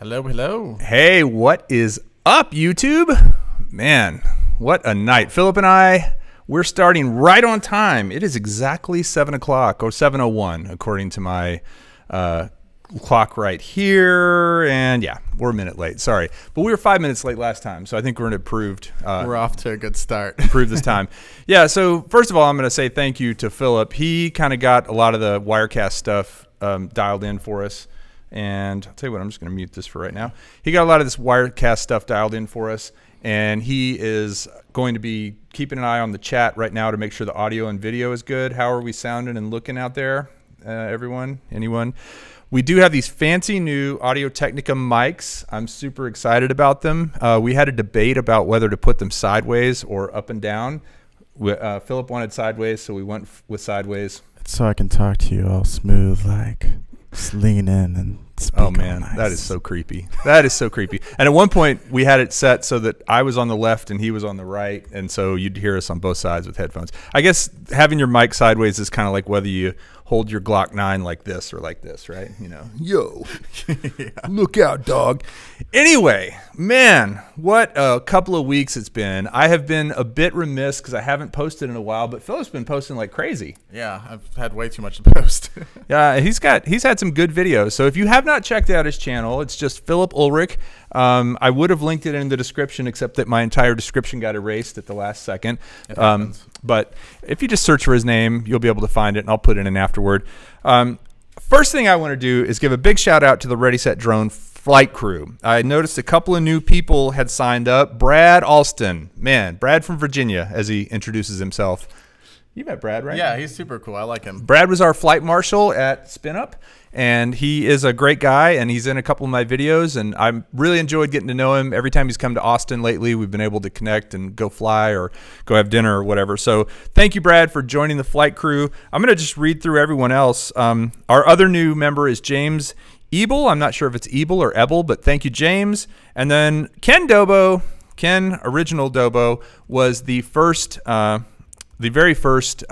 Hello, hello. Hey, what is up, YouTube? Man, what a night. Philip and I, we're starting right on time. It is exactly 7 o'clock, or 7:01, according to my clock right here. And yeah, we're a minute late. Sorry. But we were 5 minutes late last time, so I think we're improved. We're off to a good start. Improved this time. Yeah, so first of all, I'm going to say thank you to Philip. He kind of got a lot of the Wirecast stuff dialed in for us. And I'll tell you what, I'm just going to mute this for right now. He got a lot of this Wirecast stuff dialed in for us, and he is going to be keeping an eye on the chat right now to make sure the audio and video is good. How are we sounding and looking out there, everyone? Anyone? We do have these fancy new Audio-Technica mics. I'm super excited about them. We had a debate about whether to put them sideways or up and down. Philip wanted sideways, so we went with sideways. So I can talk to you all smooth, like just lean in and speak. Oh man, nice. That is so creepy. That is so creepy. And at one point we had it set so that I was on the left and he was on the right, and so you'd hear us on both sides with headphones. I guess having your mic sideways is kind of like whether you hold your Glock 9 like this or like this, right? You know, yo, yeah. Look out, dog. Anyway, man, what a couple of weeks it's been. I have been a bit remiss because I haven't posted in a while, but Philip's been posting like crazy. Yeah, I've had way too much to post. Yeah, he's had some good videos. So if you have not checked out his channel, it's just Philip Ulrich. I would have linked it in the description, except that my entire description got erased at the last second. But if you just search for his name, you'll be able to find it, and I'll put it in afterward. First thing I want to do is give a big shout out to the Ready Set Drone flight crew. I noticed a couple of new people had signed up. Brad Alston, man, Brad from Virginia, as he introduces himself. You met Brad, right? Yeah, he's super cool. I like him. Brad was our flight marshal at Spinup, and he is a great guy, and he's in a couple of my videos, and I really enjoyed getting to know him. Every time he's come to Austin lately, we've been able to connect and go fly or go have dinner or whatever. So thank you, Brad, for joining the flight crew. I'm going to just read through everyone else. Our other new member is James Ebel. I'm not sure if it's Ebel or Ebel, but thank you, James. And then Ken Dobo, Ken, original Dobo, was the very first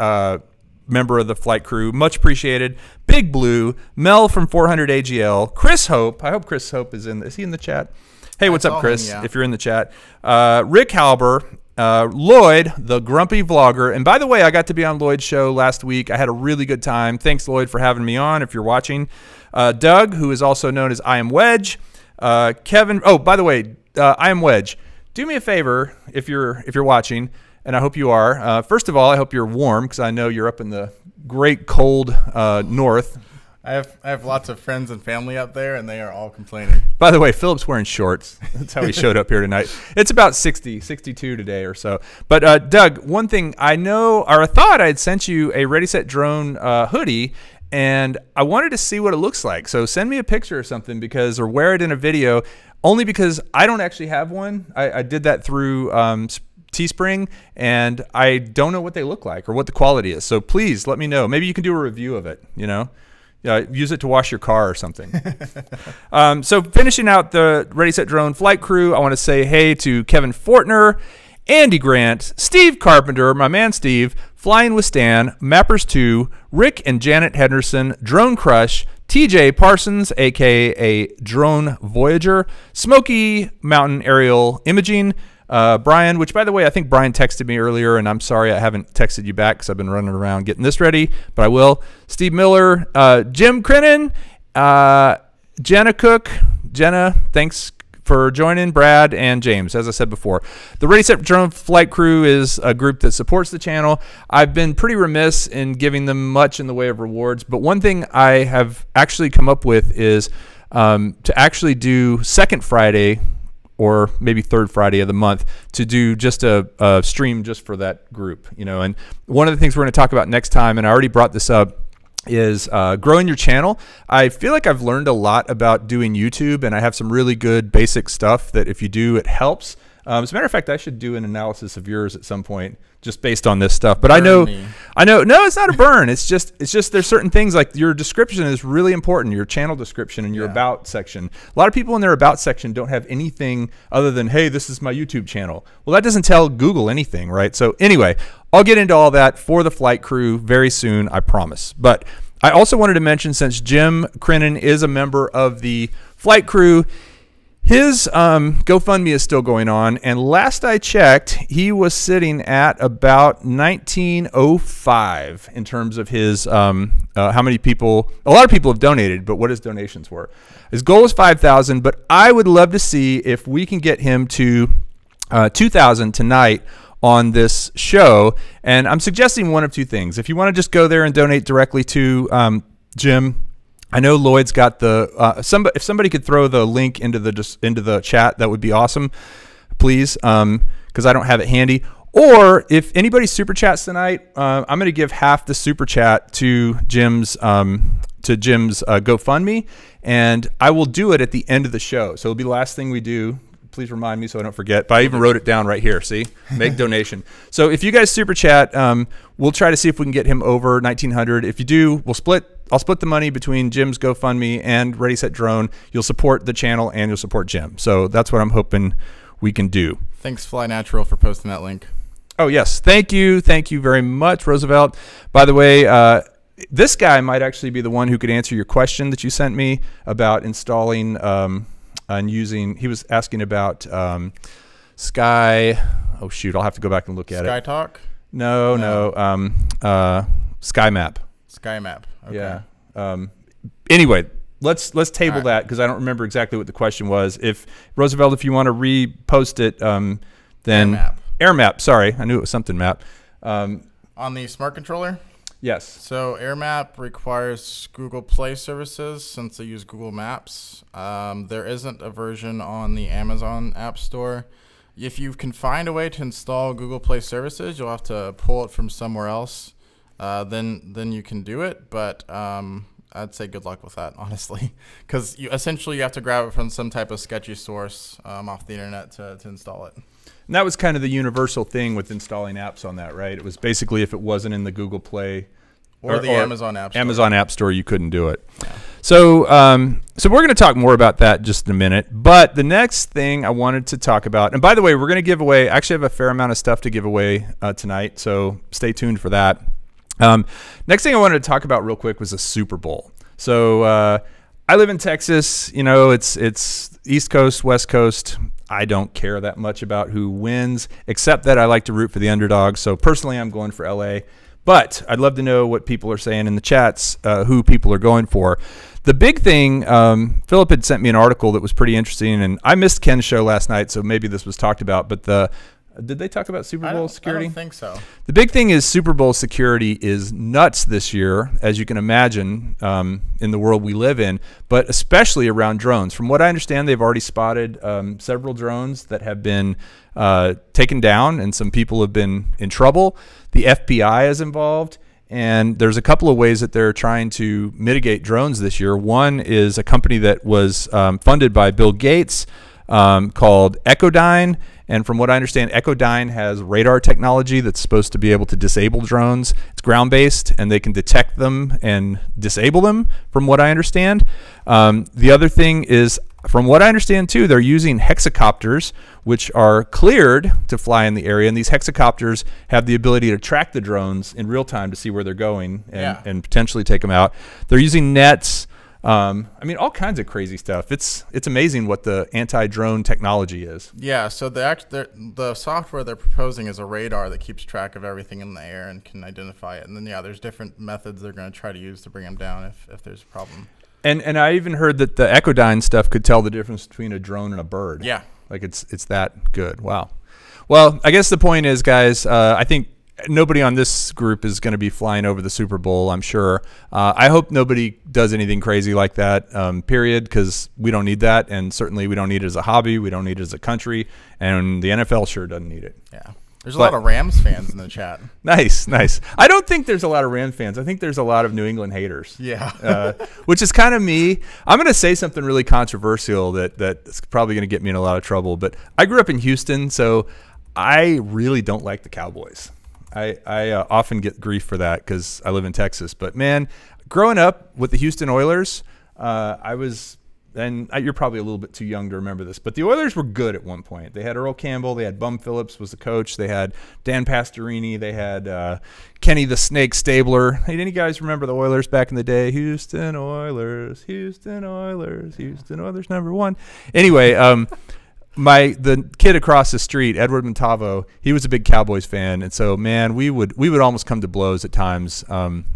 member of the flight crew. Much appreciated. Big Blue, Mel from 400 AGL, Chris Hope. I hope Chris Hope is in. Is he in the chat? Hey, what's up, Chris? Him, yeah. If you're in the chat. Rick Halbur, Lloyd, the grumpy vlogger. And by the way, I got to be on Lloyd's show last week. I had a really good time. Thanks, Lloyd, for having me on, if you're watching. Doug, who is also known as I Am Wedge. Kevin. Oh, by the way, I Am Wedge. Do me a favor if you're watching. And I hope you are. First of all, I hope you're warm, because I know you're up in the great cold north. I have lots of friends and family up there, and they are all complaining. By the way, Philip's wearing shorts. That's how he showed up here tonight. It's about 60, 62 today or so. But Doug, one thing I know, or I thought I had sent you a Ready Set Drone hoodie, and I wanted to see what it looks like. So send me a picture or something, or wear it in a video, only because I don't actually have one. I did that through Teespring, and I don't know what they look like or what the quality is. So please let me know. Maybe you can do a review of it, you know? Use it to wash your car or something. So finishing out the Ready Set Drone flight crew, I want to say hey to Kevin Fortner, Andy Grant, Steve Carpenter, my man Steve, Flying with Stan, MappersTwo, Rick and Janet Henderson, Drone Crush, TJ Parsons, aka Drone Voyager, Smoky Mountain Aerial Imaging, Brian, which by the way, I think Brian texted me earlier, and I'm sorry I haven't texted you back because I've been running around getting this ready, but I will. Steve Miller, Jim Crinan, Jenna Cook. Jenna, thanks for joining. Brad and James, as I said before. The Ready Set Drone Flight Crew is a group that supports the channel. I've been pretty remiss in giving them much in the way of rewards, but one thing I have actually come up with is to actually do second Friday or maybe third Friday of the month to do just a stream just for that group, you know. And one of the things we're going to talk about next time, and I already brought this up, is growing your channel. I feel like I've learned a lot about doing YouTube, and I have some really good basic stuff that if you do, it helps. As a matter of fact, I should do an analysis of yours at some point just based on this stuff. But I know, no, it's not a burn. It's just there's certain things like your description is really important, your channel description and your about section. A lot of people in their about section don't have anything other than, hey, this is my YouTube channel. Well, that doesn't tell Google anything, right? So anyway, I'll get into all that for the flight crew very soon, I promise. But I also wanted to mention, since Jim Crinan is a member of the flight crew, His GoFundMe is still going on, and last I checked, he was sitting at about 1905 in terms of his how many people. A lot of people have donated, but what his donations were. His goal is 5,000, but I would love to see if we can get him to 2,000 tonight on this show. And I'm suggesting one of two things. If you want to just go there and donate directly to Jim. I know Lloyd's got the if somebody could throw the link into the chat, that would be awesome, please, because I don't have it handy. Or if anybody super chats tonight, I'm going to give half the super chat to Jim's GoFundMe, and I will do it at the end of the show. So it'll be the last thing we do. Please remind me so I don't forget. But I even wrote it down right here. See, make donation. So if you guys super chat, we'll try to see if we can get him over 1,900. If you do, I'll split the money between Jim's GoFundMe and Ready Set Drone. You'll support the channel and you'll support Jim. So that's what I'm hoping we can do. Thanks, Fly Natural, for posting that link. Oh yes, thank you very much, Roosevelt. By the way, this guy might actually be the one who could answer your question that you sent me about installing and using. He was asking about Sky. Oh shoot, I'll have to go back and look at it. Sky Talk? No. Sky Map. Sky Map. Okay. Yeah. Anyway, let's table that because I don't remember exactly what the question was. If Roosevelt, if you want to repost it, then Air Map. Sorry, I knew it was something map. On the smart controller? Yes. So AirMap requires Google Play services since they use Google Maps. There isn't a version on the Amazon App Store. If you can find a way to install Google Play services, you'll have to pull it from somewhere else. Then you can do it, but I'd say good luck with that, honestly, because essentially you have to grab it from some type of sketchy source off the internet to install it. And that was kind of the universal thing with installing apps on that, right? It was basically if it wasn't in the Google Play or the Amazon App Store. Amazon App Store, you couldn't do it. Yeah. So so we're going to talk more about that just in a minute. But the next thing I wanted to talk about, and by the way, we're going to give away, actually have a fair amount of stuff to give away tonight, so stay tuned for that. Next thing I wanted to talk about real quick was the Super Bowl. So I live in Texas. You know, it's East Coast, West Coast. I don't care that much about who wins, except that I like to root for the underdog. So personally, I'm going for LA. But I'd love to know what people are saying in the chats, who people are going for. The big thing, Philip had sent me an article that was pretty interesting, and I missed Ken's show last night, so maybe this was talked about. But did they talk about Super Bowl security? I don't think so. The big thing is Super Bowl security is nuts this year, as you can imagine, in the world we live in, but especially around drones. From what I understand, they've already spotted several drones that have been taken down, and some people have been in trouble. The FBI is involved, and there's a couple of ways that they're trying to mitigate drones this year. One is a company that was funded by Bill Gates called Echodyne. And from what I understand, Echodyne has radar technology that's supposed to be able to disable drones. It's ground-based, and they can detect them and disable them, from what I understand. The other thing is, from what I understand, too, they're using hexacopters, which are cleared to fly in the area. And these hexacopters have the ability to track the drones in real time to see where they're going and potentially take them out. They're using nets. I mean, all kinds of crazy stuff. It's amazing what the anti-drone technology is. Yeah, so the software they're proposing is a radar that keeps track of everything in the air and can identify it. And then, yeah, there's different methods they're going to try to use to bring them down if there's a problem. And I even heard that the Echodyne stuff could tell the difference between a drone and a bird. Yeah. Like it's that good. Wow. Well, I guess the point is, guys, I think nobody on this group is going to be flying over the Super Bowl, I'm sure. I hope nobody does anything crazy like that, period, because we don't need that, and certainly we don't need it as a hobby. We don't need it as a country, and the NFL sure doesn't need it. Yeah. There's a lot of Rams fans in the chat. Nice, nice. I don't think there's a lot of Rams fans. I think there's a lot of New England haters. Yeah. Which is kind of me. I'm going to say something really controversial that's probably going to get me in a lot of trouble, but I grew up in Houston, so I really don't like the Cowboys. I often get grief for that because I live in Texas. But, man, growing up with the Houston Oilers, I was and you're probably a little bit too young to remember this, but the Oilers were good at one point. They had Earl Campbell, they had Bum Phillips was the coach, they had Dan Pastorini, they had Kenny the Snake Stabler. Hey, any guys remember the Oilers back in the day? Houston Oilers, Houston Oilers, Houston Oilers #1. Anyway, the kid across the street, Edward Montavo, he was a big Cowboys fan, and so man, we would almost come to blows at times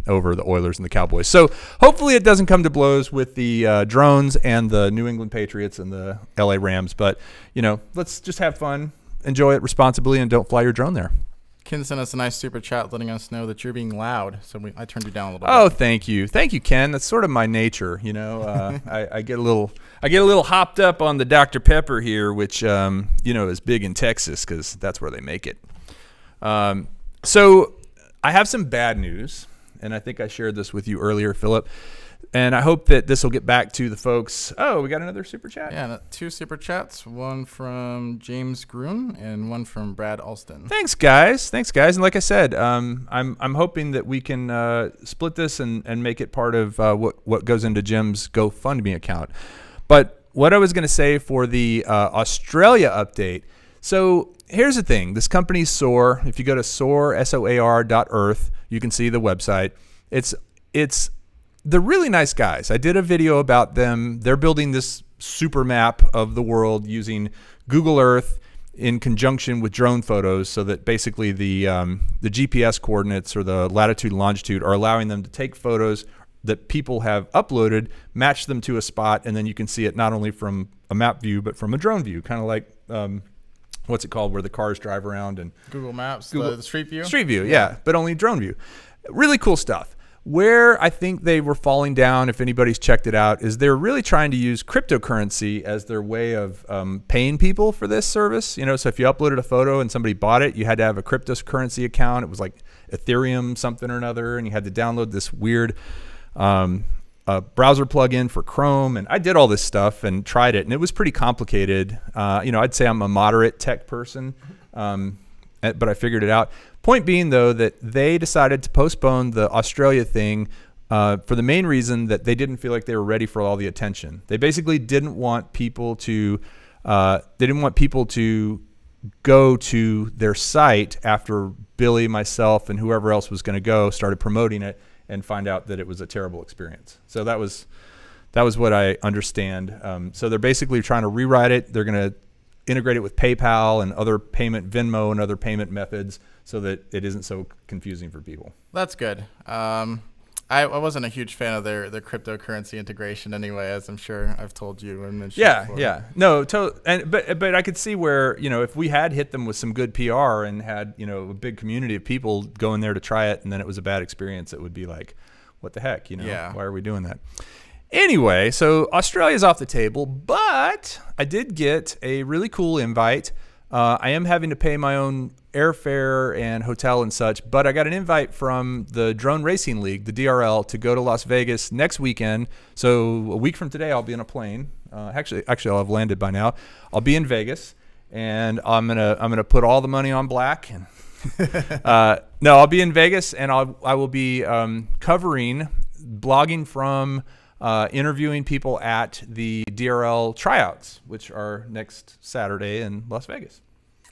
over the Oilers and the Cowboys. So hopefully it doesn't come to blows with the Drones and the New England Patriots and the LA Rams. But let's just have fun, enjoy it responsibly, and don't fly your drone there. Ken sent us a nice super chat letting us know that you're being loud, so I turned you down a little bit. bit. Thank you, Ken. That's sort of my nature, I get a little hopped up on the Dr. Pepper here, which is big in Texas because that's where they make it. So I have some bad news, and I think I shared this with you earlier, Philip. And I hope that this will get back to the folks. Oh, we got another super chat? Yeah, 2 super chats. One from James Groon and one from Brad Alston. Thanks, guys. And like I said, I'm hoping that we can split this and make it part of what goes into Jim's GoFundMe account. But what I was going to say for the Australia update. So here's the thing. This company Soar. If you go to soar.earth, you can see the website. It's they're really nice guys. I did a video about them. They're building this super map of the world using Google Earth in conjunction with drone photos, so that basically the GPS coordinates or the latitude and longitude are allowing them to take photos that people have uploaded, match them to a spot, and then you can see it not only from a map view but from a drone view, kind of like what's it called, where the cars drive around and Google Maps, the Street View. Street View, yeah, but only drone view. Really cool stuff. Where I think they were falling down, if anybody's checked it out, is they're really trying to use cryptocurrency as their way of paying people for this service. So if you uploaded a photo and somebody bought it, you had to have a cryptocurrency account. It was like Ethereum something or another, and you had to download this weird browser plugin for Chrome. And I did all this stuff and tried it, and it was pretty complicated. I'd say I'm a moderate tech person, but I figured it out. Point being, though, that they decided to postpone the Australia thing for the main reason that they didn't feel like they were ready for all the attention. They basically didn't want people to go to their site after Billy, myself, and whoever else was going to go started promoting it and find out that it was a terrible experience. So that was what I understand. So they're basically trying to rewrite it. They're going to integrate it with PayPal and other payment, Venmo and other payment methods, so that it isn't so confusing for people. That's good. I wasn't a huge fan of their cryptocurrency integration anyway, as I'm sure I've told you and mentioned before. Yeah. No, but I could see where, if we had hit them with some good PR and had, a big community of people going there to try it, and then it was a bad experience, it would be like, what the heck, Yeah. Why are we doing that? Anyway, so Australia's off the table, but I did get a really cool invite. I am having to pay my own airfare and hotel and such, but I got an invite from the Drone Racing League, the DRL, to go to Las Vegas next weekend. So a week from today, I'll be in a plane. Actually, I'll have landed by now. I'll be in Vegas, and I'm gonna put all the money on black. And no, I'll be in Vegas, and I will be blogging from. Interviewing people at the DRL tryouts, which are next Saturday in Las Vegas.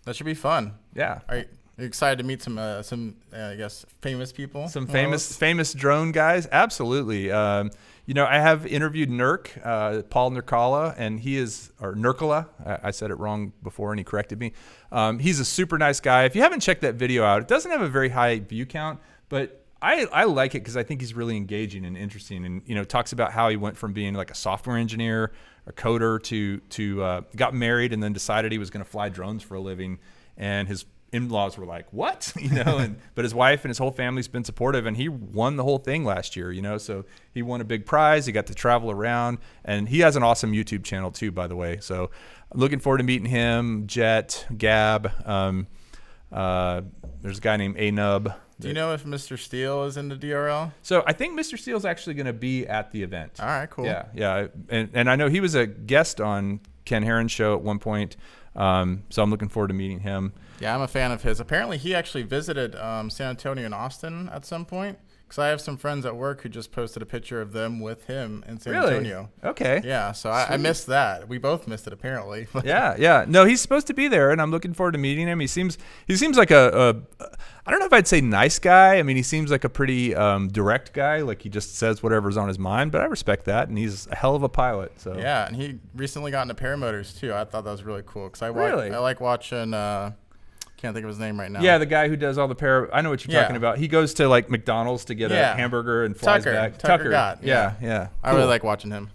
That should be fun. Yeah. Are you excited to meet some I guess, famous people? Some famous drone guys? Absolutely. I have interviewed Nurk, Paul Nurkala, and he is, or Nurkala. I said it wrong before, and he corrected me. He's a super nice guy. If you haven't checked that video out, it doesn't have a very high view count, but I like it because I think he's really engaging and interesting, and talks about how he went from being like a software engineer, a coder, to got married and then decided he was going to fly drones for a living, and his in-laws were like, what? But his wife and his whole family's been supportive, and he won the whole thing last year. So he won a big prize. He got to travel around, and he has an awesome YouTube channel too, by the way. So I'm looking forward to meeting him. Jet, Gab. There's a guy named Anub. Do you know if Mr. Steele is in the DRL? So I think Mr. Steele's actually going to be at the event. All right, cool. Yeah. And I know he was a guest on Ken Herron's show at one point, so I'm looking forward to meeting him. Yeah, I'm a fan of his. Apparently, he actually visited San Antonio and Austin at some point, Because I have some friends at work who just posted a picture of them with him in San Really? Antonio. Okay. Yeah, so I missed that. We both missed it apparently. Yeah. No, he's supposed to be there, and I'm looking forward to meeting him. He seems like a I don't know if I'd say nice guy. I mean, he seems like a pretty direct guy. Like he just says whatever's on his mind. But I respect that, and he's a hell of a pilot. So yeah, and he recently got into paramotors too. I thought that was really cool because I Really? like watching. Can't think of his name right now. Yeah, the guy who does all the I know what you're talking about. He goes to like McDonald's to get a hamburger and flies back. Tucker got. Yeah. I really like watching him.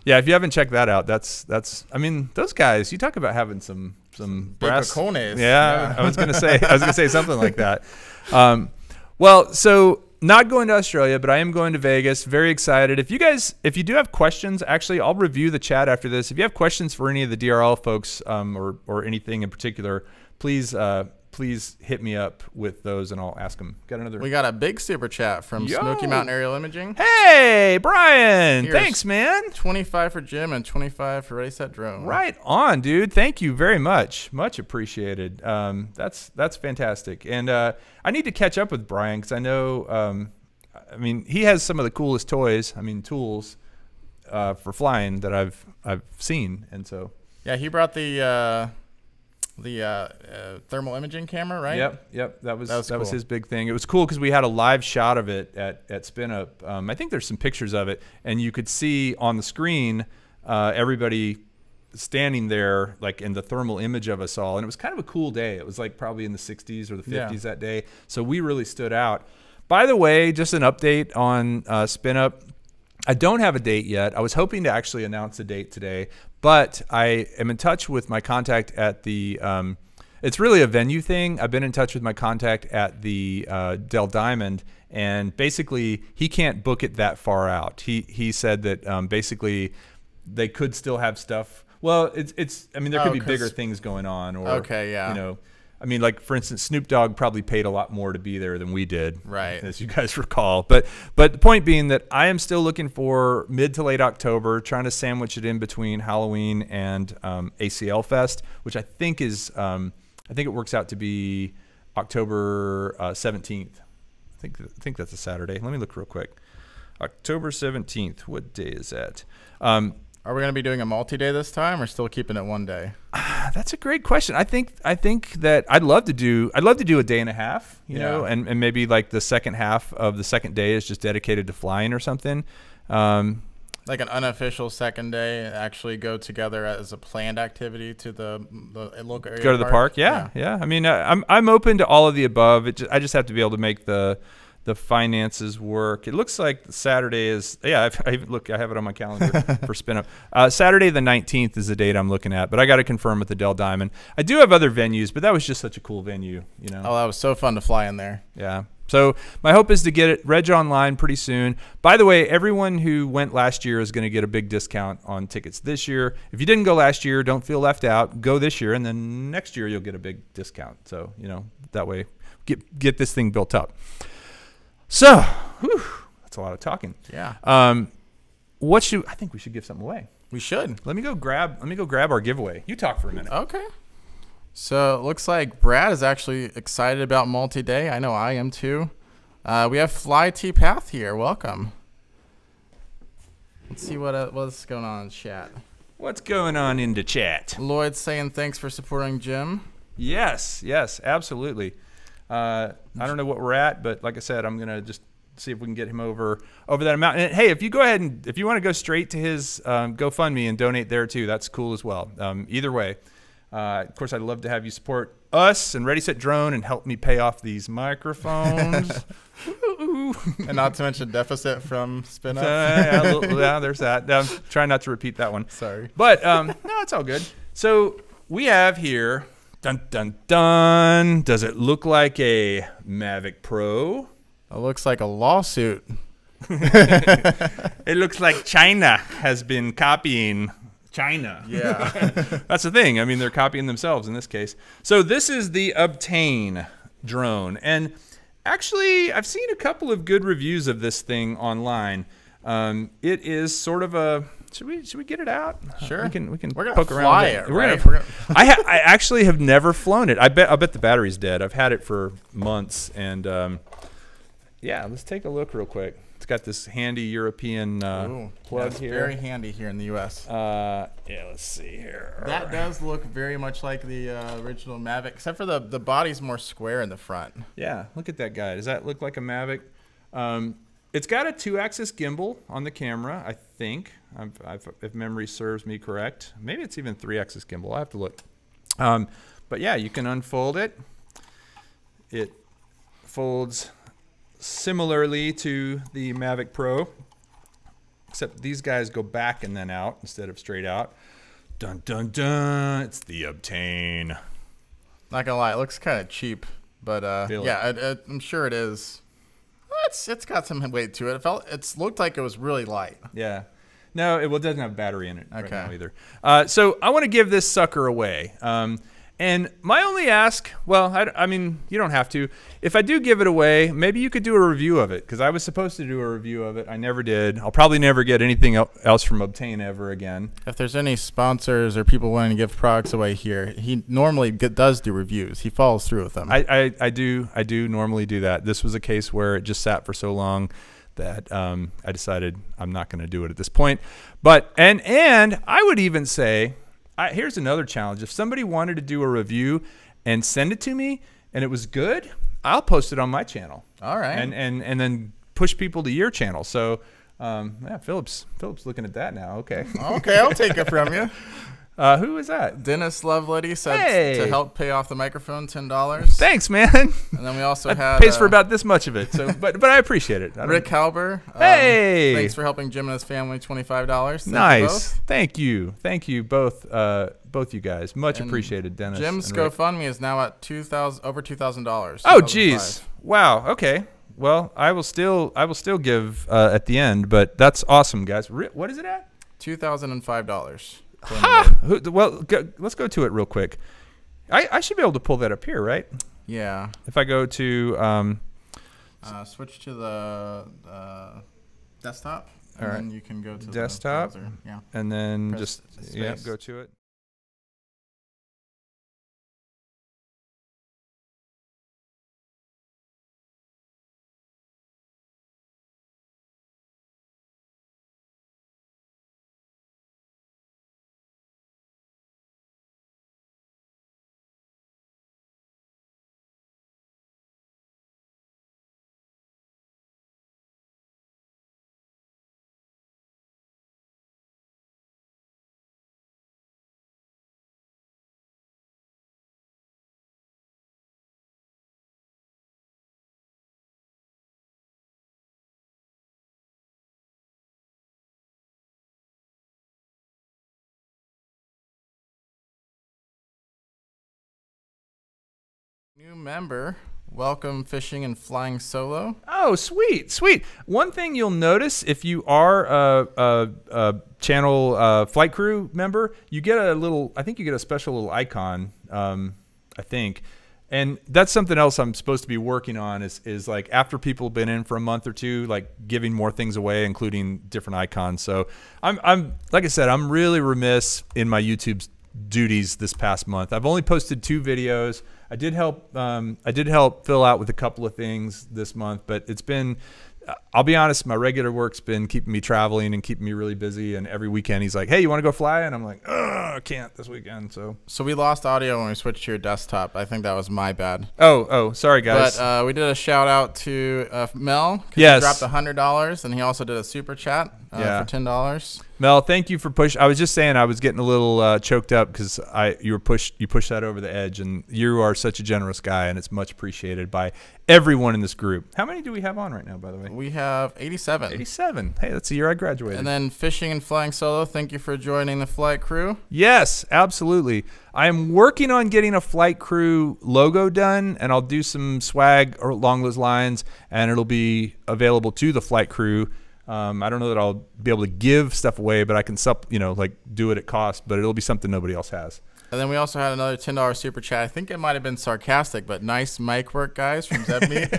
Yeah, if you haven't checked that out, that's. I mean, those guys. You talk about having some brass. Cojones. Yeah, I was gonna say something like that. Well, so not going to Australia, but I am going to Vegas. Very excited. If you do have questions, actually, I'll review the chat after this. If you have questions for any of the DRL folks or anything in particular, please hit me up with those and I'll ask them. We got a big super chat from Smoky Mountain Aerial Imaging. Hey, Brian. Thanks, man. 25 for Jim and 25 for Ready Set Drone. Right on, dude. Thank you very much. Much appreciated. That's fantastic. And I need to catch up with Brian because I know, I mean, he has some of the coolest toys. I mean, tools for flying that I've seen. And so yeah, he brought the thermal imaging camera, right? Yep. That was cool. his big thing. It was cool because we had a live shot of it at Spinup. I think there's some pictures of it, and you could see on the screen everybody standing there, like in the thermal image of us all. And it was kind of a cool day. It was like probably in the 60s or the 50s that day. So we really stood out. By the way, just an update on Spinup. I don't have a date yet. I was hoping to actually announce a date today, but I am in touch with my contact at the, it's really a venue thing. I've been in touch with my contact at the Del Diamond, and basically he can't book it that far out. He said that basically they could still have stuff. Well, I mean, there could be bigger things going on, or, you know, I mean, like, for instance, Snoop Dogg probably paid a lot more to be there than we did, right? As you guys recall. But the point being that I am still looking for mid to late October, trying to sandwich it in between Halloween and ACL Fest, which I think is, I think it works out to be October 17th. I think that's a Saturday. Let me look real quick. October 17th. What day is that? Are we going to be doing a multi-day this time, or still keeping it one day? That's a great question. I think that I'd love to do a day and a half, you know, and maybe like the second half of the second day is just dedicated to flying or something. Like an unofficial second day, actually go together as a planned activity to the local area. Go to the park. Yeah. I mean, I'm open to all of the above. I just have to be able to make the finances work. It looks like Saturday is, I have it on my calendar for Spinup. Saturday the 19th is the date I'm looking at, but I got to confirm with the Del Diamond. I do have other venues, but that was just such a cool venue, you know. Oh, that was so fun to fly in there. Yeah. So my hope is to get it reg online pretty soon. By the way, everyone who went last year is going to get a big discount on tickets this year. If you didn't go last year, don't feel left out. Go this year, and then next year you'll get a big discount. So, you know, that way get this thing built up. So, that's a lot of talking. Yeah. I think we should give something away. We should. Let me go grab our giveaway. You talk for a minute. Okay. So it looks like Brad is actually excited about multi-day. I know I am too. We have Fly T Path here. Welcome. Let's see what's going on in chat. What's going on in the chat? Lloyd saying thanks for supporting Jim. Yes, absolutely. I don't know what we're at, but like I said, I'm gonna just see if we can get him over that amount. And hey, if you go ahead and if you want to go straight to his GoFundMe and donate there too, that's cool as well. Either way, of course, I'd love to have you support us and Ready Set Drone and help me pay off these microphones. And not to mention deficit from Spinup. Yeah, there's that. Try not to repeat that one. Sorry, but no, it's all good. So we have here. Dun, dun, dun. Does it look like a Mavic Pro? It looks like a lawsuit. It looks like China has been copying China. Yeah. That's the thing. I mean, they're copying themselves in this case. So this is the Obtain drone. And actually, I've seen a couple of good reviews of this thing online. It is sort of a... Should we get it out? Sure. We can We're gonna poke around fly with it. Right? I actually have never flown it. I bet the battery's dead. I've had it for months, and yeah, let's take a look real quick. It's got this handy European plug it's here. Very handy here in the U.S. Yeah, let's see here. That does look very much like the original Mavic, except for the body's more square in the front. Yeah, look at that guy. Does that look like a Mavic? It's got a 2-axis gimbal on the camera, I think, if memory serves me correct. Maybe it's even 3-axis gimbal. I'll have to look. But yeah, you can unfold it. It folds similarly to the Mavic Pro, except these guys go back and then out instead of straight out. Dun, dun, dun. It's the Obtain. Not gonna lie, it looks kind of cheap, but yeah, I'm sure it is. It's got some weight to it. It's looked like it was really light. Yeah. No, it doesn't have battery in it right Okay. now either. So I want to give this sucker away. And my only ask, well, I mean, you don't have to. If I do give it away, maybe you could do a review of it, because I was supposed to do a review of it. I never did. I'll probably never get anything else from Obtain ever again. If there's any sponsors or people wanting to give products away here, he normally does do reviews. He follows through with them. I do normally do that. This was a case where it just sat for so long that I decided I'm not going to do it at this point. But and I would even say, here's another challenge. If somebody wanted to do a review and send it to me and it was good, I'll post it on my channel. All right. And then push people to your channel. So yeah, Philip's looking at that now. Okay. Okay, I'll take it from you. Who is that? Dennis Lovelady said Hey. to help pay off the microphone, $10. Thanks, man. And then we also That had pays for about this much of it. So, but I appreciate it. Rick Halbur. Hey. Thanks for helping Jim and his family, $25. Nice. Thank you both you guys. Much And appreciated, Dennis. Jim's and Rick. GoFundMe is now at over $2,000. Oh, geez. Wow. Okay. Well, I will still give at the end, but that's awesome, guys. What is it at? $2,005. Ha! Well, let's go to it real quick. I should be able to pull that up here, right? Yeah. If I go to Switch to the desktop, and All right. then you can go to Desktop. the browser. Yeah. and then Press just yeah, space. go to it. New member, welcome fishing and flying solo. Oh, sweet, sweet. One thing you'll notice if you are a channel flight crew member, you get a little, I think you get a special little icon, I think. And that's something else I'm supposed to be working on is like after people have been in for a month or two, like giving more things away, including different icons. So I'm like I said, I'm really remiss in my YouTube duties this past month. I've only posted 2 videos. I did help fill out with a couple of things this month, but it's been, I'll be honest, my regular work's been keeping me traveling and keeping me really busy. And every weekend he's like, hey, you want to go fly? And I'm like, I can't this weekend. So we lost audio when we switched to your desktop. I think that was my bad. Oh, sorry guys. But we did a shout out to Mel. 'Cause Yes. He dropped $100, and he also did a super chat for $10. Mel, thank you for push. I was just saying I was getting a little choked up because you pushed that over the edge, and you are such a generous guy, and it's much appreciated by everyone in this group. How many do we have on right now, by the way? We have 87. 87. Hey, that's the year I graduated. And then fishing and flying solo. Thank you for joining the flight crew. Yes, absolutely. I am working on getting a flight crew logo done, and I'll do some swag along those lines, and it'll be available to the flight crew. I don't know that I'll be able to give stuff away, but I can like do it at cost, but it'll be something nobody else has. And then we also had another $10 super chat. I think it might have been sarcastic, but nice mic work, guys, from Zeb Meat.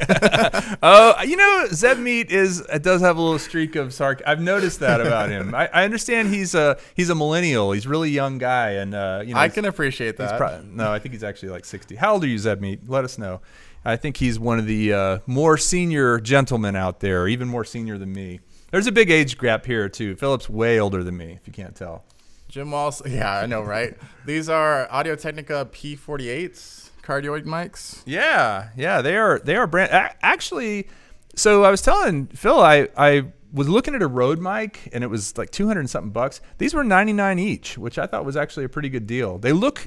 Oh, you know, Zeb Meat does have a little streak of I've noticed that about him. I understand he's a millennial. He's a really young guy, and you know, I can appreciate that. No, I think he's actually like 60. How old are you, Zeb Meat? Let us know. I think he's one of the more senior gentlemen out there, even more senior than me. There's a big age gap here too. Philip's way older than me, if you can't tell. Jim Walls, yeah, I know, right? These are Audio-Technica P48s, cardioid mics. Yeah, they are brand. Actually, so I was telling Phil, I was looking at a Rode mic, and it was like 200 and something bucks. These were 99 each, which I thought was actually a pretty good deal.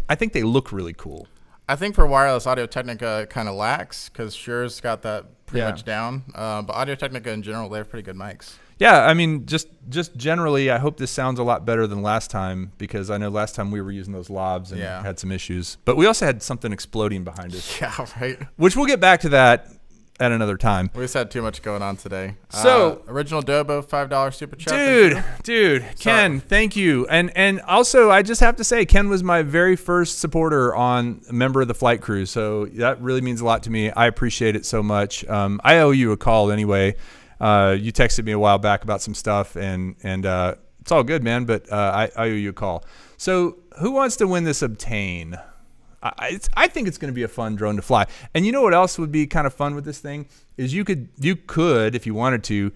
I think they look really cool. I think for wireless, Audio-Technica kind of lacks because Shure's got that pretty much down. But Audio-Technica in general, they have pretty good mics. Yeah, I mean, just generally, I hope this sounds a lot better than last time, because I know last time we were using those lobs and had some issues. But we also had something exploding behind us. Yeah, right. Which we'll get back to that at another time. We just had too much going on today. So original Dobo $5 super chat. Dude, Ken, thank you. And also, I just have to say, Ken was my very first supporter on a member of the flight crew. So that really means a lot to me. I appreciate it so much. I owe you a call anyway. You texted me a while back about some stuff, and it's all good, man. But I owe you a call. So who wants to win this Obtain? I think it's going to be a fun drone to fly. And you know what else would be kind of fun with this thing is you could, if you wanted to,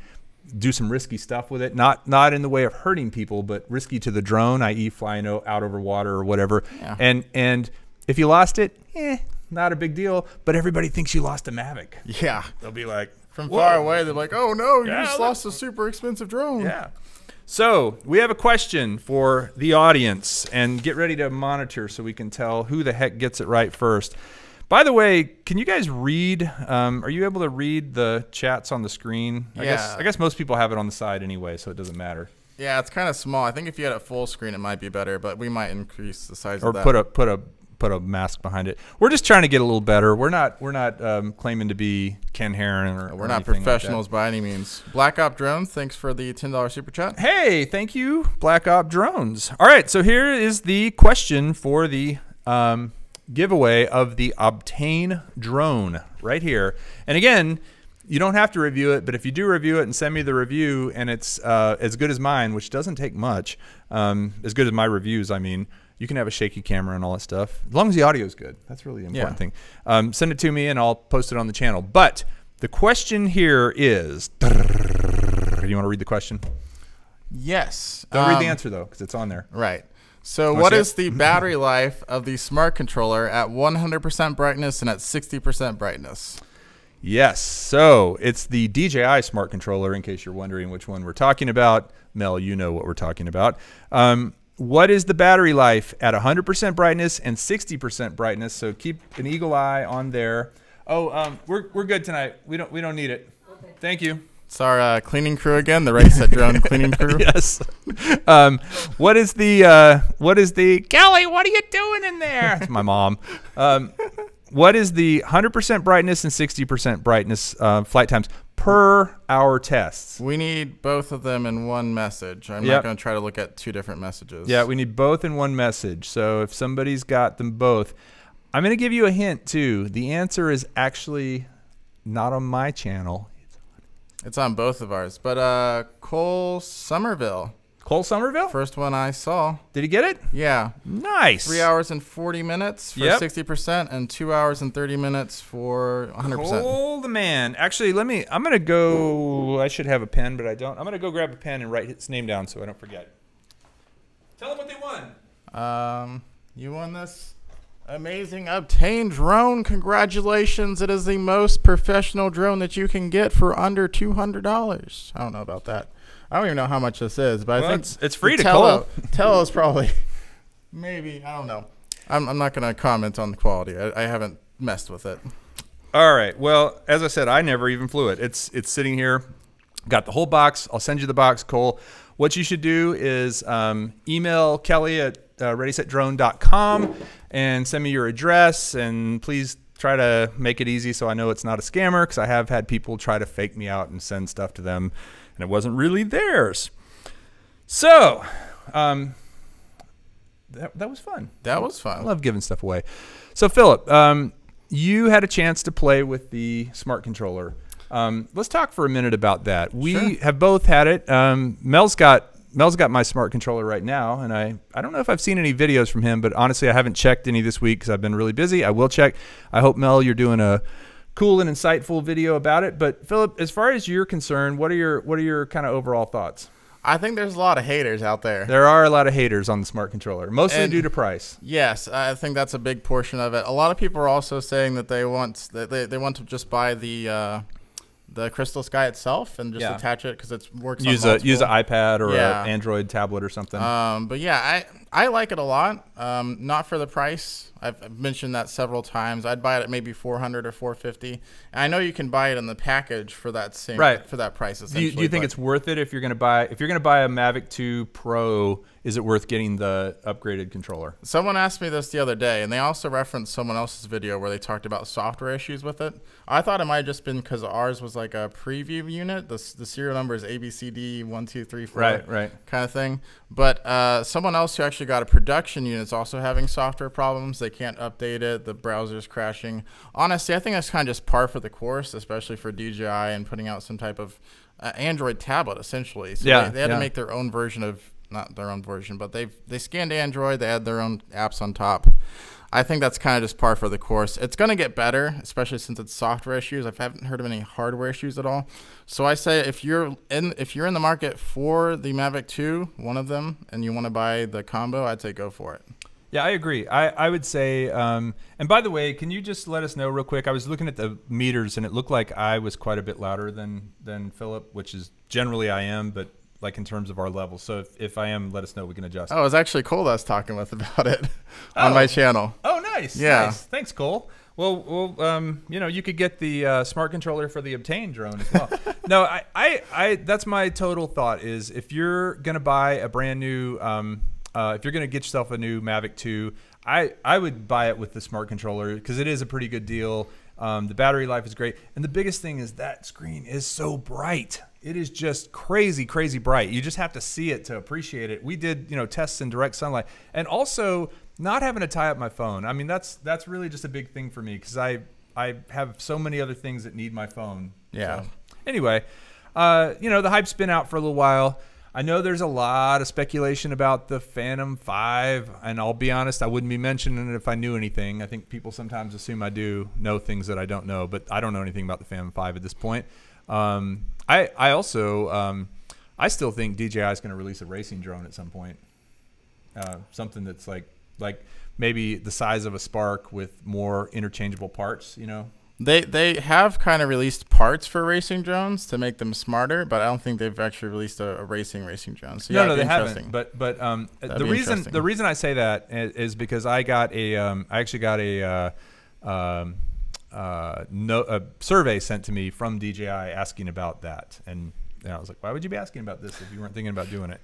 do some risky stuff with it. Not in the way of hurting people, but risky to the drone, i.e. flying out over water or whatever. Yeah. And if you lost it, not a big deal. But everybody thinks you lost a Mavic. Yeah, they'll be like, from far away, they're like, oh no, you just lost a super expensive drone. Yeah. So we have a question for the audience, and get ready to monitor so we can tell who the heck gets it right first. By the way, can you guys read? Are you able to read the chats on the screen? Yeah. I guess most people have it on the side anyway, so it doesn't matter. Yeah, it's kind of small. I think if you had it full screen, it might be better, but we might increase the size of that. Or put a mask behind it. We're just trying to get a little better. We're not claiming to be Ken Heron or we're not professionals by any means. Black Op Drones, thanks for the $10 super chat. Hey, thank you, Black Op Drones. All right, so here is the question for the giveaway of the Obtain drone right here. And again, you don't have to review it, but if you do review it and send me the review and it's as good as mine, which doesn't take much, as good as my reviews, I mean, you can have a shaky camera and all that stuff. As long as the audio is good. That's really the important thing. Send it to me and I'll post it on the channel. But the question here is, do you want to read the question? Yes. Don't read the answer though, because it's on there. Right. So what is the battery life of the smart controller at 100% brightness and at 60% brightness? Yes. So it's the DJI smart controller, in case you're wondering which one we're talking about. Mel, you know what we're talking about. What is the battery life at 100% brightness and 60% brightness? So keep an eagle eye on there. Oh, we're good tonight. We don't need it. Okay. Thank you. It's our cleaning crew again, the Ready Set Drone cleaning crew. Yes. What is the Kelly? What are you doing in there? It's my mom. What is the 100% brightness and 60% brightness flight times per our tests? We need both of them in one message. I'm not going to try to look at two different messages. Yeah, we need both in one message. So if somebody's got them both, I'm going to give you a hint too. The answer is actually not on my channel. It's on both of ours. But Cole Somerville. Cole Somerville? First one I saw. Did he get it? Yeah. Nice. 3 hours and 40 minutes for 60% and 2 hours and 30 minutes for 100%. Cole the man. Actually, I'm going to go, I should have a pen, but I don't. I'm going to go grab a pen and write his name down so I don't forget. Tell them what they won. You won this amazing Obtain drone. Congratulations. It is the most professional drone that you can get for under $200. I don't know about that. I don't even know how much this is, but I think it's free to call. Tello is probably, maybe, I don't know. I'm not going to comment on the quality. I haven't messed with it. All right. Well, as I said, I never even flew it. It's sitting here. Got the whole box. I'll send you the box, Cole. What you should do is email Kelly at readysetdrone.com and send me your address, and please try to make it easy so I know it's not a scammer, because I have had people try to fake me out and send stuff to them, and it wasn't really theirs. So that was fun. That was I fun. love giving stuff away. So Philip, you had a chance to play with the smart controller. Let's talk for a minute about that. We have both had it. Mel's got my smart controller right now, and I don't know if I've seen any videos from him, but honestly, I haven't checked any this week because I've been really busy. I will check. I hope, Mel, you're doing a cool and insightful video about it. But Philip, as far as you're concerned, what are your kind of overall thoughts? I think there's a lot of haters out there. There are a lot of haters on the smart controller, mostly due to price. Yes, I think that's a big portion of it. A lot of people are also saying that they want to just buy the Crystal Sky itself and just attach it because it works. Use an iPad or an Android tablet or something. But yeah, I like it a lot. Not for the price. I've mentioned that several times. I'd buy it at maybe $400 or $450. And I know you can buy it in the package for that same for that price. Do you think it's worth it if you're going to buy a Mavic 2 Pro? Is it worth getting the upgraded controller? Someone asked me this the other day, and they also referenced someone else's video where they talked about software issues with it. I thought it might have just been because ours was like a preview unit. The serial number is ABCD 1 2 3 4 kind of thing. But someone else who actually got a production unit is also having software problems. They can't update it. The browser's crashing. Honestly, I think that's kind of just par for the course, especially for DJI and putting out some type of Android tablet, essentially. So they had to make their own version of, not their own version, but they scanned Android. They had their own apps on top. I think that's kind of just par for the course. It's going to get better, especially since it's software issues. I haven't heard of any hardware issues at all. So I say if you're in the market for the Mavic 2, one of them, and you want to buy the combo, I'd say go for it. Yeah, I agree. I would say, and by the way, can you just let us know real quick? I was looking at the meters, and it looked like I was quite a bit louder than Philip, which is generally I am, but like in terms of our level. So if I am, let us know. We can adjust. Oh, it was actually Cole that I was talking with about it on my channel. Oh, nice. Yeah. Nice. Thanks, Cole. Well, you could get the smart controller for the Obtain drone as well. No, I that's my total thought is if you're going to buy a brand new, if you're going to get yourself a new Mavic 2, I would buy it with the smart controller because it is a pretty good deal. The battery life is great. And the biggest thing is that screen is so bright. It is just crazy, crazy bright. You just have to see it to appreciate it. We did, tests in direct sunlight. And also not having to tie up my phone. I mean, that's really just a big thing for me because I have so many other things that need my phone. Yeah. So, anyway, the hype's been out for a little while. I know there's a lot of speculation about the Phantom 5, and I'll be honest, I wouldn't be mentioning it if I knew anything. I think people sometimes assume I do know things that I don't know, but I don't know anything about the Phantom 5 at this point. I also I still think DJI is going to release a racing drone at some point. Something that's like maybe the size of a Spark with more interchangeable parts, They have kind of released parts for racing drones to make them smarter, but I don't think they've actually released a racing drone. So no, they haven't. But the reason I say that is because I actually got a survey sent to me from DJI asking about that, and I was like, why would you be asking about this if you weren't thinking about doing it?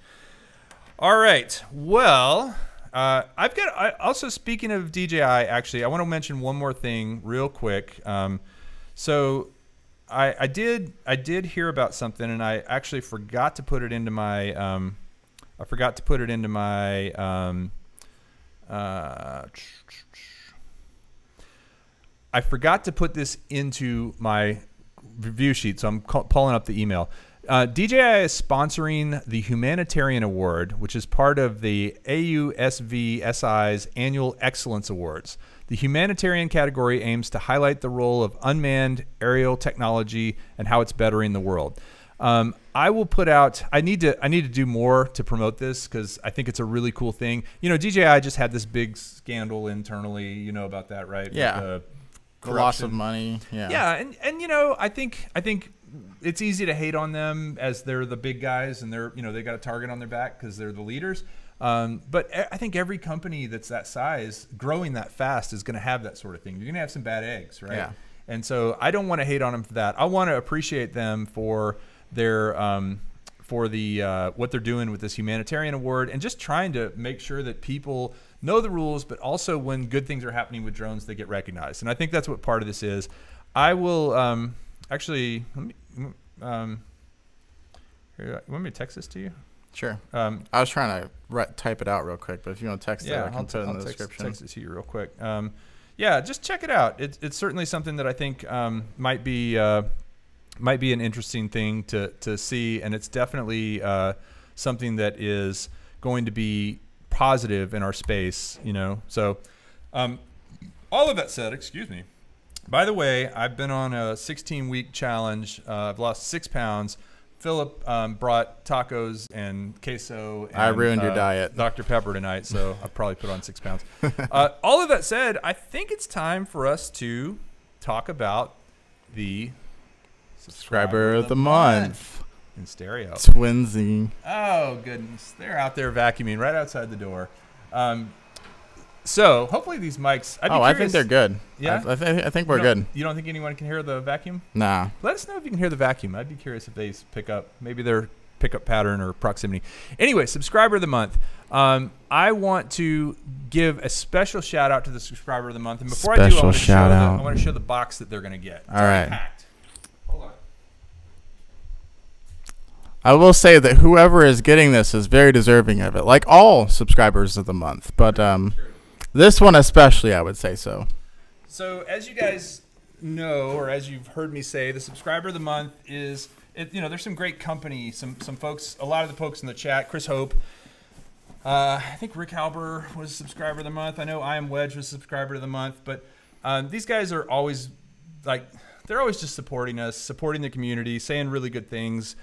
All right, well. Also, speaking of DJI, actually, I want to mention one more thing real quick. So I did hear about something, and I actually forgot to put it into my I forgot to put this into my review sheet, so I'm pulling up the email. DJI is sponsoring the Humanitarian Award, which is part of the AUSVSI's Annual Excellence Awards. The Humanitarian category aims to highlight the role of unmanned aerial technology and how it's bettering the world. I will put out. I need to do more to promote this because I think it's a really cool thing. DJI just had this big scandal internally. You know about that, right? Yeah. The loss of money. Yeah. Yeah, and I think it's easy to hate on them as they're the big guys and they're they got a target on their back because they're the leaders. But I think every company that's that size growing that fast is going to have that sort of thing. You're going to have some bad eggs, right? Yeah. And so I don't want to hate on them for that. I want to appreciate them for their what they're doing with this Humanitarian Award and just trying to make sure that people know the rules, but also when good things are happening with drones, they get recognized. And I think that's what part of this is. I will actually. Let me, you want me to text this to you? Sure. I was trying to type it out real quick, but if you want to text it, I can put it in the description. Text it to you real quick. Yeah, just check it out. It's certainly something that I think might be an interesting thing to see, and it's definitely something that is going to be positive in our space. So all of that said, excuse me. By the way, I've been on a 16-week challenge. I've lost 6 pounds. Philip brought tacos and queso. And, I ruined your diet. Dr. Pepper tonight, so I probably put on 6 pounds. All of that said, I think it's time for us to talk about the subscriber of the month in stereo. Twinsy. Oh, goodness. They're out there vacuuming right outside the door. So hopefully these mics. I think they're good. Yeah, I think we're good. You don't think anyone can hear the vacuum? Nah. Let us know if you can hear the vacuum. I'd be curious if they pick up maybe their pickup pattern or proximity. Anyway, subscriber of the month. I want to give a special shout out to the subscriber of the month, and before I do, I want to show the box that they're going to get. All right. Packed. Hold on. I will say that whoever is getting this is very deserving of it, like all subscribers of the month. But this one especially, I would say so. So as you guys know, or as you've heard me say, the subscriber of the month is, there's some great company, some folks, a lot of the folks in the chat, Chris Hope, I think Rick Halbur was subscriber of the month. I know I Am Wedge was subscriber of the month, but these guys are always they're always just supporting us, supporting the community, saying really good things,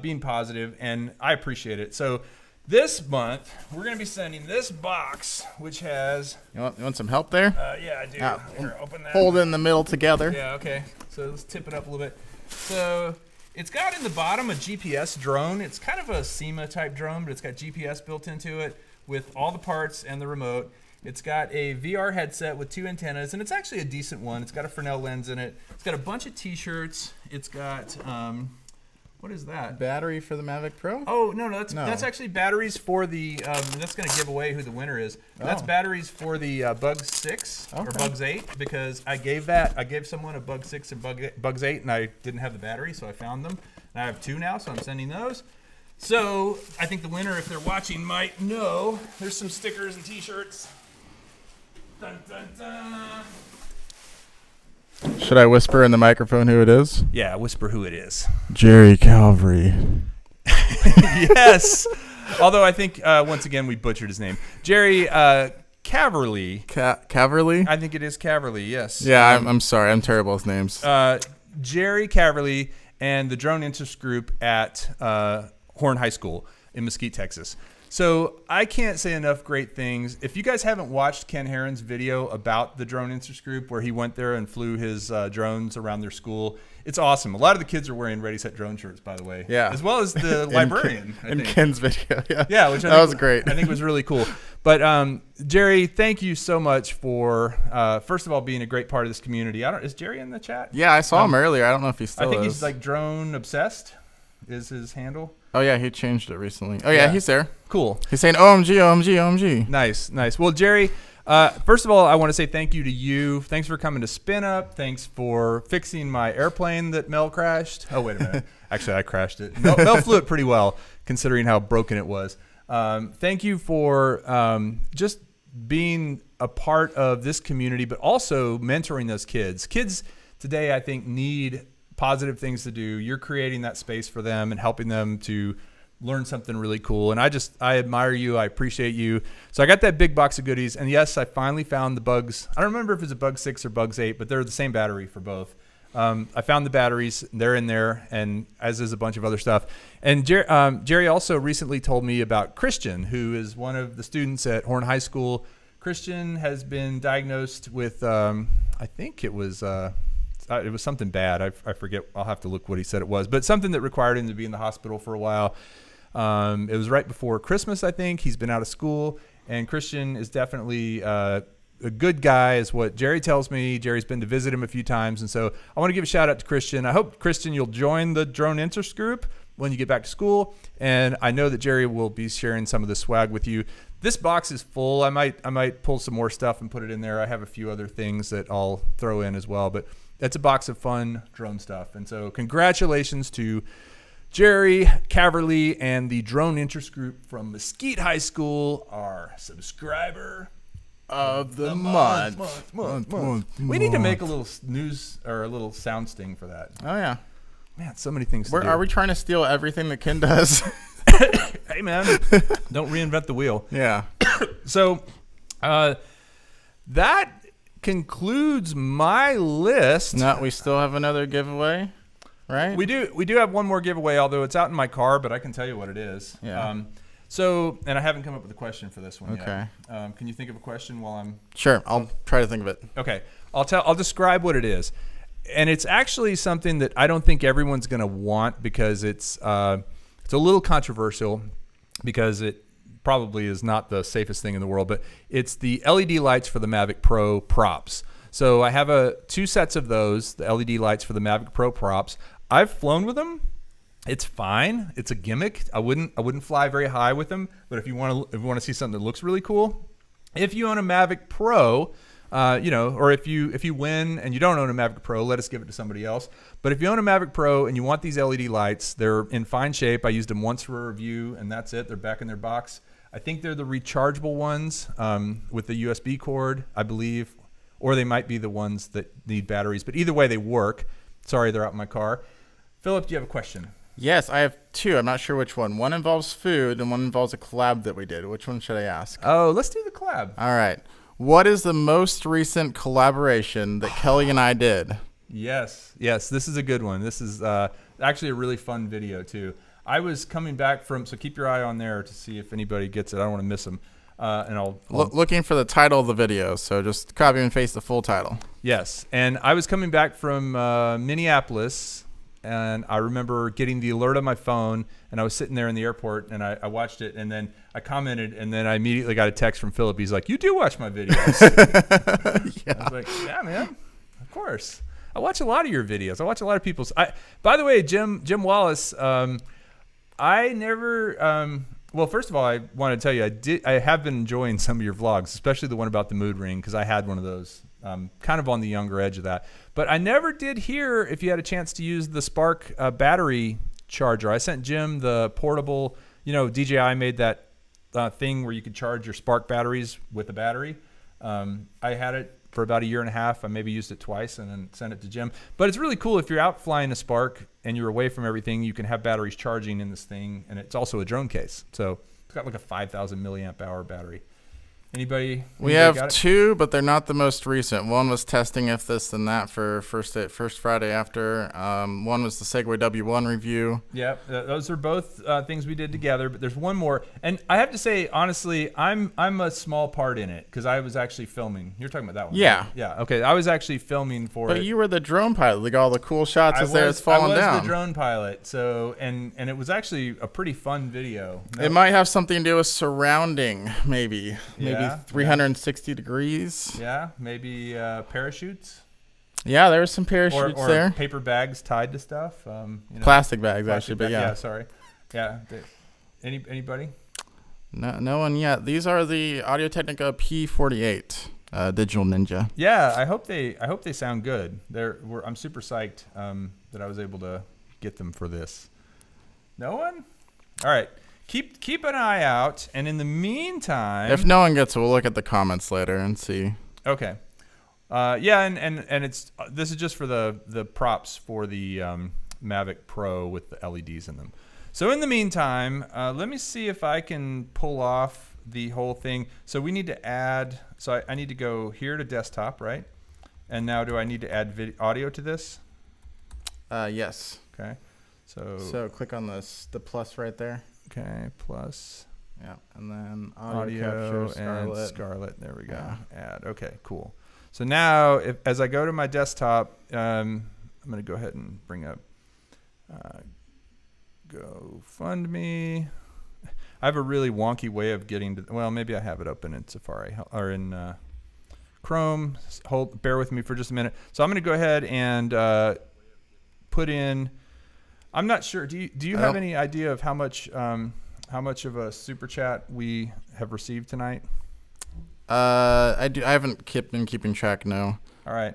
being positive, and I appreciate it. So this month, we're going to be sending this box, which has... You want some help there? Yeah, I do. Here, open that. Hold it in the middle together. Yeah, okay. So let's tip it up a little bit. So it's got in the bottom a GPS drone. It's kind of a SEMA-type drone, but it's got GPS built into it with all the parts and the remote. It's got a VR headset with 2 antennas, and it's actually a decent one. It's got a Fresnel lens in it. It's got a bunch of T-shirts. It's got... what is that? Battery for the Mavic Pro? Oh, no, that's actually batteries for the, that's going to give away who the winner is. That's batteries for the Bugs 6 or Bugs 8, because I gave someone a Bug 6 and Bugs 8, and I didn't have the battery, so I found them. And I have 2 now, so I'm sending those. So I think the winner, if they're watching, might know. There's some stickers and T-shirts. Dun, dun, dun. Should I whisper in the microphone who it is? Yeah, whisper who it is. Jerry Calvary. Yes. Although I think, once again, we butchered his name. Jerry Caverly. Caverly? I think it is Caverly, yes. Yeah, I'm sorry. I'm terrible with names. Jerry Caverly and the Drone Interest Group at Horn High School in Mesquite, Texas. So I can't say enough great things. If you guys haven't watched Ken Herron's video about the Drone Interest Group, where he went there and flew his drones around their school, it's awesome. A lot of the kids are wearing Ready, Set, Drone shirts, by the way. Yeah. As well as the librarian. In Ken's video, yeah. Yeah, which that was great. I think was really cool. But Jerry, thank you so much for, first of all, being a great part of this community. Is Jerry in the chat? Yeah, I saw him earlier. I don't know if he still is. I think he's like Drone Obsessed is his handle. Oh, yeah, he changed it recently. Oh, yeah, he's there. Cool. He's saying OMG, OMG, OMG. Nice, nice. Well, Jerry, first of all, I want to say thank you to you. Thanks for coming to Spinup. Thanks for fixing my airplane that Mel crashed. Oh, wait a minute. Actually, I crashed it. Mel flew it pretty well, considering how broken it was. Thank you for just being a part of this community, but also mentoring those kids. Kids today, I think, need positive things to do. You're creating that space for them and helping them to learn something really cool. And I admire you. I appreciate you. So I got that big box of goodies. And yes, I finally found the Bugs. I don't remember if it's a Bug 6 or Bugs 8, but they're the same battery for both. I found the batteries. They're in there, and as is a bunch of other stuff. And Jerry also recently told me about Christian, who is one of the students at Horn High School. Christian has been diagnosed with, I think it was something bad. I forget. I'll have to look what he said it was, but something that required him to be in the hospital for a while. It was right before Christmas, I think. He's been out of school, and Christian is definitely a good guy, is what Jerry tells me. Jerry's been to visit him a few times, and so I want to give a shout out to Christian. I hope, Christian, you'll join the Drone Interest Group when you get back to school, and I know that Jerry will be sharing some of the swag with you. This box is full. I might pull some more stuff and put it in there. I have a few other things that I'll throw in as well, but it's a box of fun drone stuff. And so congratulations to Jerry Caverly and the drone interest group from Mesquite High School are subscriber of the month. We need to make a little news or a little sound sting for that. Oh yeah, man, so many things to do. Are we trying to steal everything that Ken does? Hey man, don't reinvent the wheel. Yeah. So that concludes my list. No, we still have another giveaway, right? We do have one more giveaway, although it's out in my car, but I can tell you what it is. Yeah. So, and I haven't come up with a question for this one yet. Okay. Can you think of a question while I'm... Sure, I'll try to think of it. Okay. I'll describe what it is. And it's actually something that I don't think everyone's going to want because it's a little controversial because it probably is not the safest thing in the world, but it's the LED lights for the Mavic Pro props. So I have two sets of those, the LED lights for the Mavic Pro props. I've flown with them. It's fine. It's a gimmick. I wouldn't fly very high with them, but if you want to see something that looks really cool, if you own a Mavic Pro, or if you win and you don't own a Mavic Pro, let us give it to somebody else. But if you own a Mavic Pro and you want these LED lights, they're in fine shape. I used them once for a review, and that's it. They're back in their box. I think they're the rechargeable ones with the USB cord, I believe, or they might be the ones that need batteries. But either way, they work. Sorry, they're out in my car. Philip, do you have a question? Yes, I have two. I'm not sure which one. One involves food and one involves a collab that we did. Which one should I ask? Oh, let's do the collab. All right. What is the most recent collaboration that Kelly and I did? Yes. This is a good one. This is actually a really fun video, too. I was coming back so keep your eye on there to see if anybody gets it. I don't want to miss them. And I'll looking for the title of the video, so just copy and paste the full title. Yes. And I was coming back from Minneapolis, and I remember getting the alert on my phone, and I was sitting there in the airport, and I watched it, and then I commented, and then I immediately got a text from Philip. He's like, "You do watch my videos." Yeah. I was like, "Yeah, man, of course. I watch a lot of your videos. I watch a lot of people's." By the way, Jim Wallace, I never. Well, first of all, I want to tell you, I have been enjoying some of your vlogs, especially the one about the mood ring, because I had one of those. Kind of on the younger edge of that. But I never did hear if you had a chance to use the Spark battery charger. I sent Jim the portable, DJI made that thing where you could charge your Spark batteries with a battery. I had it for about 1.5 years. I maybe used it twice and then sent it to Jim. But it's really cool if you're out flying a Spark and you're away from everything, you can have batteries charging in this thing. And it's also a drone case. So it's got like a 5,000 milliamp hour battery. Anybody we have two, but they're not the most recent. One was testing if this and that for first Friday after. One was the Segway W1 review. Yeah, those are both things we did together. But there's one more, and I have to say honestly, I'm a small part in it because I was actually filming. You're talking about that one. Yeah. Right? Yeah. Okay, I was actually filming for it. But you were the drone pilot. Like all the cool shots as it's falling down. I was the drone pilot. So and it was actually a pretty fun video. It might have something to do with surrounding, maybe. Yeah. Maybe 360 degrees. Yeah, maybe parachutes. Yeah, there were some parachutes or there. Paper bags tied to stuff. Plastic bags, actually, but yeah. Yeah, sorry. Yeah. Anybody? No one yet. These are the Audio-Technica P48 Digital Ninja. Yeah, I hope they sound good. I'm super psyched that I was able to get them for this. No one? All right. Keep an eye out, and in the meantime, if no one gets it, we'll look at the comments later and see. Okay. Yeah, and this is just for the props for the Mavic Pro with the LEDs in them. So in the meantime, let me see if I can pull off the whole thing. So we need to add. So I need to go here to desktop, right? And now do I need to add audio to this? Yes. Okay. So click on the plus right there. Okay, plus. Yeah, and then audio capture, Scarlet. and Scarlet. There we go. Yeah. Add. Okay, cool. So now, as I go to my desktop, I'm going to go ahead and bring up GoFundMe. I have a really wonky way of getting to. Well, maybe I have it open in Safari or in Chrome. Bear with me for just a minute. So I'm going to go ahead and put in. I'm not sure. Do you have any idea of how much of a super chat we have received tonight? I do. I haven't been keeping track. No. All right.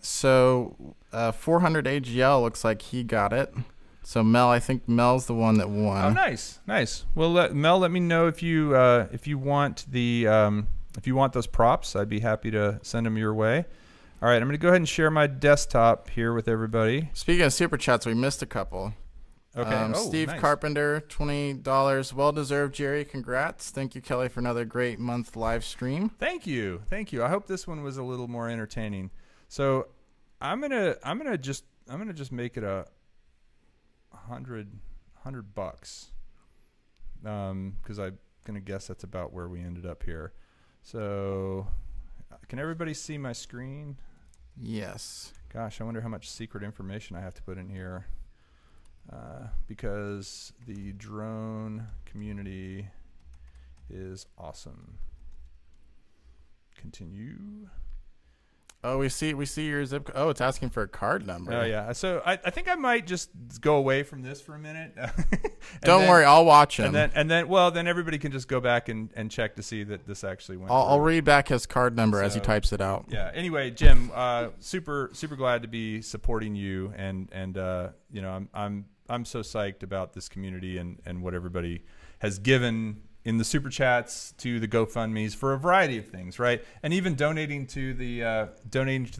So 400 AGL looks like he got it. So Mel, I think Mel's the one that won. Oh, nice, nice. Well, Mel, let me know if you want if you want those props. I'd be happy to send them your way. All right, I'm gonna go ahead and share my desktop here with everybody. Speaking of super chats, we missed a couple. Okay. Steve nice. Carpenter, $20. Well deserved, Jerry. Congrats. Thank you, Kelly, for another great month live stream. Thank you, thank you. I hope this one was a little more entertaining. So I'm gonna just make it a $100 because I'm gonna guess that's about where we ended up here. So can everybody see my screen? Yes. Gosh, I wonder how much secret information I have to put in here. Because the drone community is awesome. Continue. Oh, we see your zip. Oh, it's asking for a card number. Oh yeah. So I think I might just go away from this for a minute. Don't worry, I'll watch him. And then everybody can just go back and check to see that this actually went. I'll read back his card number as he types it out. Yeah. Anyway, Jim, super glad to be supporting you, and you know, I'm so psyched about this community and what everybody has given in the super chats to the GoFundMe's for a variety of things, right? And even donating to the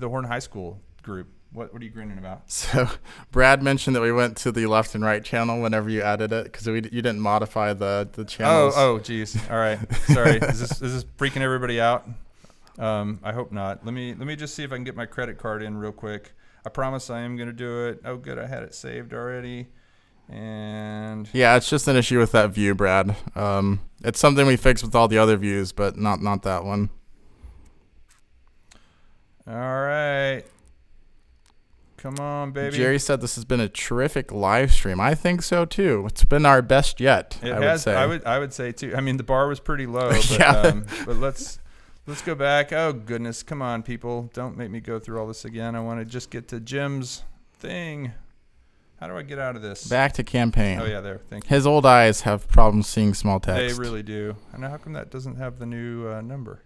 Horn High School group. What are you grinning about? So Brad mentioned that we went to the left and right channel whenever you added it because you didn't modify the channels. Oh, geez. All right. Sorry. Is this freaking everybody out? I hope not. Let me just see if I can get my credit card in real quick. I promise I am going to do it. Oh, good. I had it saved already. And yeah, it's just an issue with that view, Brad. It's something we fixed with all the other views, but not that one. All right. Come on, baby. Jerry said this has been a terrific live stream. I think so too. It's been our best yet. I would say too. I mean, the bar was pretty low, but, yeah. But let's go back. Oh goodness, come on, people! Don't make me go through all this again. I want to just get to Jim's thing. How do I get out of this? Back to campaign. Oh yeah, there. Thank you. His old eyes have problems seeing small text. They really do. I know. How come that doesn't have the new number?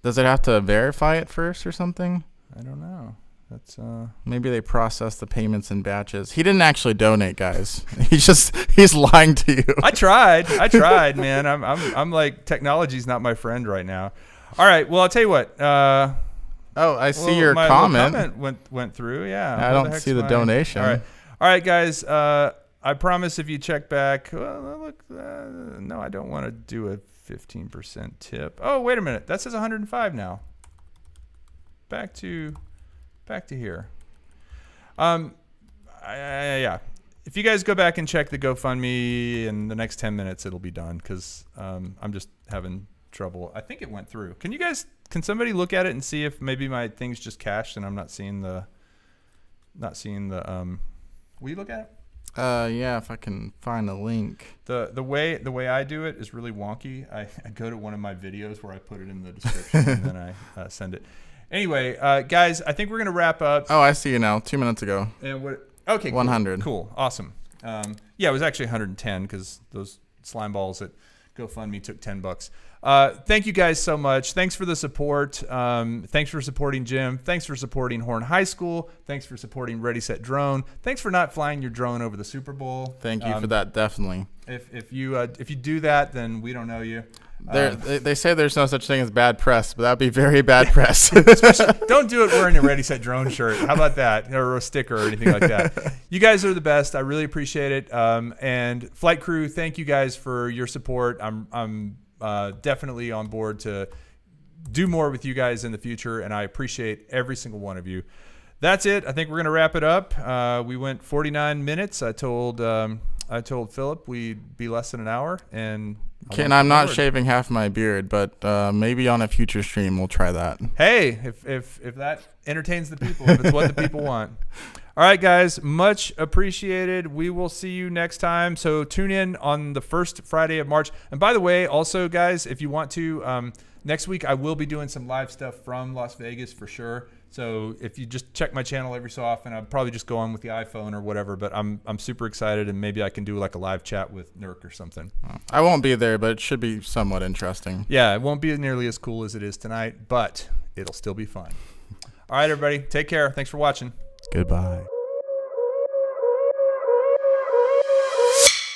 Does it have to verify it first or something? I don't know. That's maybe they process the payments in batches. He didn't actually donate, guys. He's lying to you. I tried, man. I'm like, technology's not my friend right now. All right. Well, I'll tell you what. Oh, I see your comment. My comment went through. Yeah. I don't see the donation. All right, guys. I promise if you check back. Well, look. No, I don't want to do a 15% tip. Oh, wait a minute. That says 105 now. Back to here. Yeah. If you guys go back and check the GoFundMe in the next 10 minutes, it'll be done because I'm just having trouble. I think it went through. Can somebody look at it and see if maybe my thing's just cached and I'm not seeing the will you look at it? Yeah, if I can find a link. The way I do it is really wonky. I go to one of my videos where I put it in the description and then I send it. Anyway, guys, I think we're gonna wrap up. Oh, I see you now. 2 minutes ago. And what? Okay, 100. Cool, awesome. Yeah, it was actually 110 because those slime balls at GoFundMe took $10. Thank you guys so much. Thanks for the support. Thanks for supporting Jim. Thanks for supporting Horn High School. Thanks for supporting Ready Set Drone. Thanks for not flying your drone over the Super Bowl. Thank you for that. Definitely. If you do that, then we don't know you. They say there's no such thing as bad press, but that'd be very bad press. Don't do it wearing a Ready Set Drone shirt. How about that? Or a sticker or anything like that. You guys are the best. I really appreciate it. And flight crew, thank you guys for your support. I'm definitely on board to do more with you guys in the future, and I appreciate every single one of you. That's it. I think we're gonna wrap it up. We went 49 minutes. I told Philip we'd be less than an hour, and I'm not shaving half my beard, but maybe on a future stream we'll try that. Hey, if that entertains the people, if it's what the people want. All right, guys, much appreciated. We will see you next time. So tune in on the first Friday of March. And by the way, also, guys, if you want to, next week I will be doing some live stuff from Las Vegas for sure. So if you just check my channel every so often, I'll probably just go on with the iPhone or whatever. But I'm super excited, and maybe I can do like a live chat with Nurk or something. I won't be there, but it should be somewhat interesting. Yeah, it won't be nearly as cool as it is tonight, but it'll still be fun. All right, everybody, take care. Thanks for watching. Goodbye.